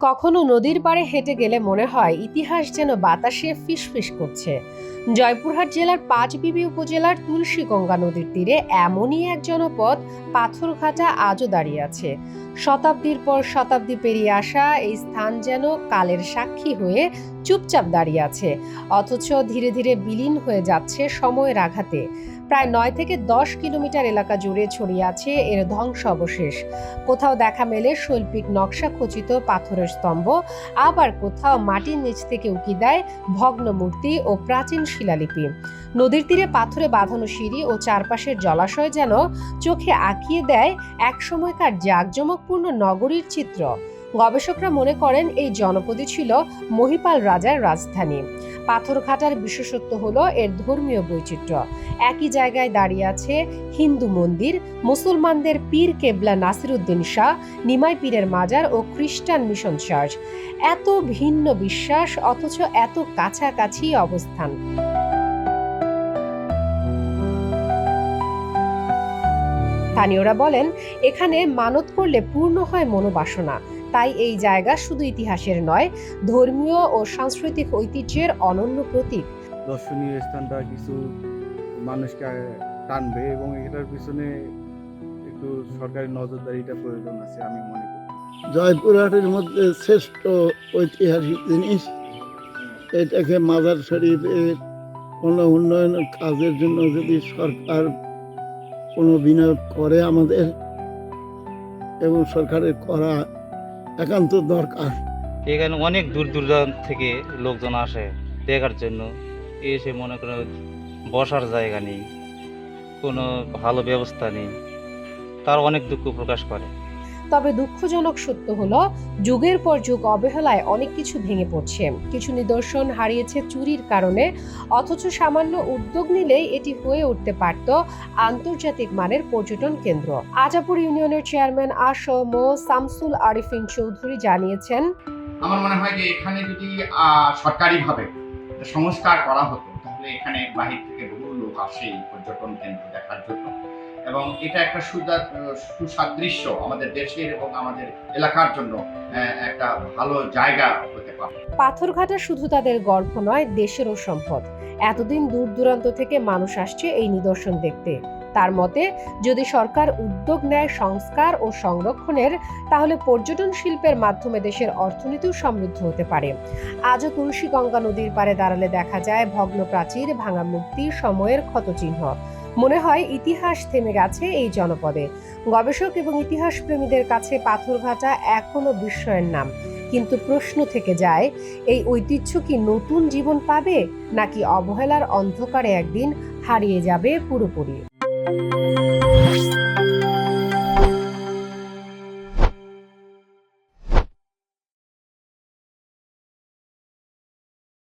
কখনো নদীর পাড়ে হেঁটে গেলে মনে হয় ইতিহাস যেন বাতাসে ফিসফিস করছে। জয়পুরহাট জেলার পাঁচবিবি উপজেলার তুলসীগঙ্গা নদীর তীরে এমনই এক জনপদ পাথরঘাটা আজও দাঁড়িয়ে আছে। শতাব্দীর পর শতাব্দী পেরিয়ে আসা এই স্থান যেন কালের সাক্ষী হয়ে চুপচাপ দাঁড়িয়ে আছে, অথচ ধীরে ধীরে বিলীন হয়ে যাচ্ছে সময়ের আঘাতে। প্রায় 9 থেকে 10 কিলোমিটার এলাকা জুড়ে ছড়িয়ে আছে এর ধ্বংস অবশেষ। কোথাও দেখা মেলে শৈল্পিক নকশা খচিত পাথরের স্তম্ভ, আবার কোথাও মাটির নিচ থেকে উকি দেয় ভগ্ন মূর্তি ও প্রাচীন শিলালিপি। নদীর তীরে পাথরে বাঁধানো সিঁড়ি ও চারপাশের জলাশয় যেন চোখে আঁকিয়ে দেয় এক সময়কার জাঁকজমকপূর্ণ নগরীর চিত্র। গবেষকরা মনে করেন এই জনপদই ছিল মহিপাল রাজার রাজধানী। পাথরঘাটার বিশেষত্ব হলো এর ধর্মীয় বৈচিত্র্য। একই জায়গায় দাঁড়িয়ে আছে হিন্দু মন্দির, মুসলমানদের পীর কেবলা নাসিরুদ্দিন শাহ, নিমাই পীরের মাজার ও খ্রিস্টান মিশন চার্চ। এত ভিন্ন বিশ্বাস অথচ এত কাছাকাছি অবস্থান। স্থানীয়রা বলেন, এখানে মানত করলে পূর্ণ হয় মনোবাসনা। তাই এই জায়গা শুধু ইতিহাসের নয়, ধর্মীয় ও সাংস্কৃতিক ঐতিহ্যের অনন্য প্রতীক। দর্শনীয় স্থানটা কিছু মানুষকে টানবে এবং এটার পিছনে একটু সরকারি নজরদারিটা প্রয়োজন আছে আমি মনে করি। জয়পুরহাটের মধ্যে শ্রেষ্ঠ ঐতিহাসিক জিনিস, এটাকে মাজার শরীফের কোনো উন্নয়নের কাজের জন্য যদি সরকার কোনো বিনিয়োগ করে আমাদের, এবং সরকারের করা একান্ত দরকার। এখানে অনেক দূর দূরান্ত থেকে লোকজন আসে দেখার জন্য, এসে মনে করো বসার জায়গা নেই, কোনো ভালো ব্যবস্থা নেই, তার অনেক দুঃখ প্রকাশ করে। তবে দুঃখজনক সত্য হলো, যুগের পর যুগ অবহেলায় অনেক কিছু ভেঙে পড়ছে। কিছু নিদর্শন হারিয়েছে চুরির কারণে, অথচ সামান্য উদ্যোগ নিলেই এটি হয়ে উঠতে পারত আন্তর্জাতিক মানের পর্যটন কেন্দ্র। আজাপুর ইউনিয়নের চেয়ারম্যান আসম শামসুল আরিফিন চৌধুরী জানিয়েছেন, আমার মনে হয় যে এখানে যদি সরকারিভাবে সংস্কার করা হতো, তাহলে এখানে বাহির থেকে বহু লোক আসে এই পর্যটন কেন্দ্র দেখার জন্য, এবং এটা একটা সুসাদৃশ্য আমাদের দেশের এবং আমাদের এলাকার জন্য একটা ভালো জায়গা হতে পারে। পাথরঘাটা শুধু তাদের গর্ব নয়, দেশেরও সম্পদ। এতদিন দূর দূরান্ত থেকে মানুষ আসছে এই নিদর্শন দেখতে। তার মতে, যদি সরকার উদ্যোগ নেয় সংস্কার ও সংরক্ষণের, তাহলে পর্যটন শিল্পের মাধ্যমে দেশের অর্থনীতিও সমৃদ্ধ হতে পারে। আজও তুলসীগঙ্গা নদীর পাড়ে দাঁড়ালে দেখা যায় ভগ্ন প্রাচীর, ভাঙা মূর্তি, সময়ের ক্ষতচিহ্ন। মনে হয় ইতিহাস থেমে গেছে এই জনপদে। গবেষক এবং ইতিহাস প্রেমীদের কাছে পাথরঘাটা এখনো বিস্ময়ের নাম। কিন্তু প্রশ্ন থেকে যায়, এই ঐতিহ্য কি নতুন জীবন পাবে, নাকি অবহেলার অন্ধকারে একদিন হারিয়ে যাবে পুরোপুরি?